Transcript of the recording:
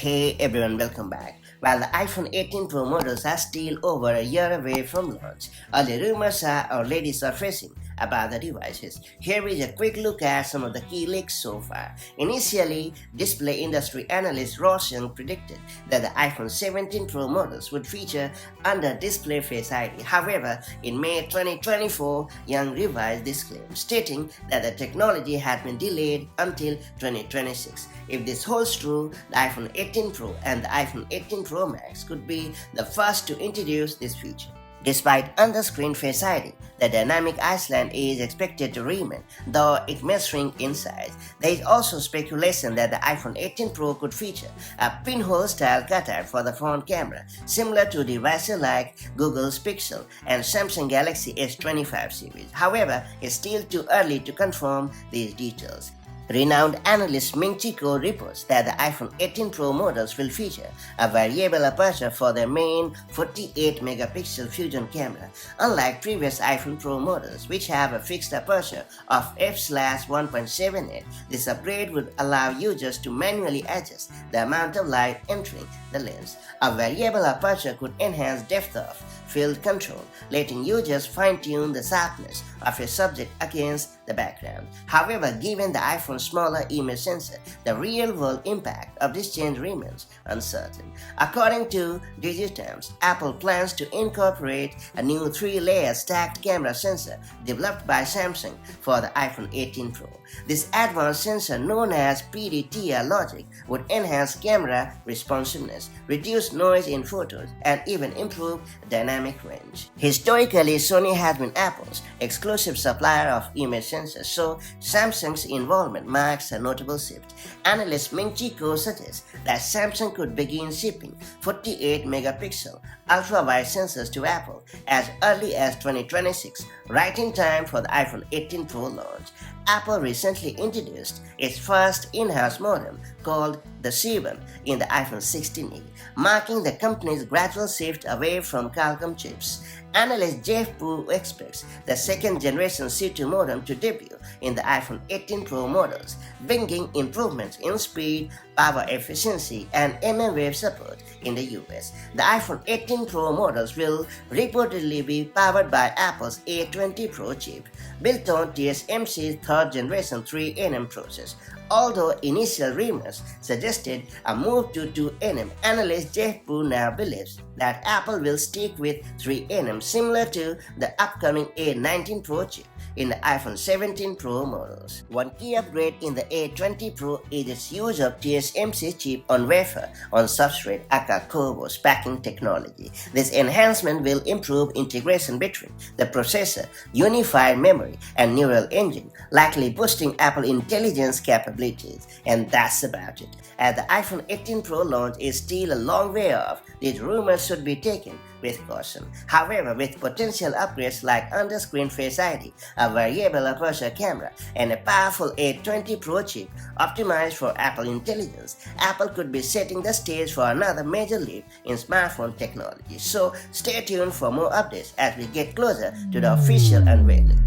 Hey everyone, welcome back. While the iPhone 18 Pro models are still over a year away from launch, early rumors are already surfacing about the devices. Here is a quick look at some of the key leaks so far. Initially, display industry analyst Ross Young predicted that the iPhone 17 Pro models would feature under-display Face ID. However, in May 2024, Young revised this claim, stating that the technology had been delayed until 2026. If this holds true, the iPhone 18 Pro and the iPhone 18 Pro Max could be the first to introduce this feature. Despite under-screen Face ID, the dynamic Iceland is expected to remain, though it may shrink in size. There is also speculation that the iPhone 18 Pro could feature a pinhole-style cutout for the front camera, similar to devices like Google's Pixel and Samsung Galaxy S25 series. However, it's still too early to confirm these details. Renowned analyst Ming Chi Kuo reports that the iPhone 18 Pro models will feature a variable aperture for their main 48-megapixel fusion camera, unlike previous iPhone Pro models which have a fixed aperture of f/1.78. This upgrade would allow users to manually adjust the amount of light entering the lens. A variable aperture could enhance depth of field control, letting users fine-tune the sharpness of a subject against the background. However, given the iPhone's smaller image sensor, the real-world impact of this change remains uncertain. According to Digitimes, Apple plans to incorporate a new 3-layer stacked camera sensor developed by Samsung for the iPhone 18 Pro. This advanced sensor, known as PDTR logic, would enhance camera responsiveness, reduce noise in photos, and even improve dynamic range. Historically, Sony has been Apple's exclusive supplier of image sensors, so Samsung's involvement marks a notable shift. Analyst Ming Chi Kuo suggests that Samsung could begin shipping 48-megapixel ultra-wide sensors to Apple as early as 2026, right in time for the iPhone 18 Pro launch. Apple recently introduced its first in-house modem called the C1 in the iPhone 16e, marking the company's gradual shift away from Qualcomm chips. Analyst Jeff Pu expects the second-generation C2 modem to debut in the iPhone 18 Pro models, bringing improvements in speed, power efficiency, and mmWave support in the US. The iPhone 18 Pro models will reportedly be powered by Apple's A20 Pro chip, built on TSMC's third-generation 3nm process. Although initial rumors suggested a move to 2nm, analyst Jeff Pu now believes that Apple will stick with 3nm, similar to the upcoming A19 Pro chip in the iPhone 17 Pro models. One key upgrade in the A20 Pro is its use of TSMC chip on wafer on substrate aka CoWoS packing technology. This enhancement will improve integration between the processor, unified memory, and neural engine, likely boosting Apple Intelligence capabilities. And that's about it. As the iPhone 18 Pro launch is still a long way off, these rumors should be taken with caution. However, with potential upgrades like under-screen Face ID, a variable aperture camera, and a powerful A20 Pro chip optimized for Apple Intelligence, Apple could be setting the stage for another major leap in smartphone technology. So stay tuned for more updates as we get closer to the official unveiling.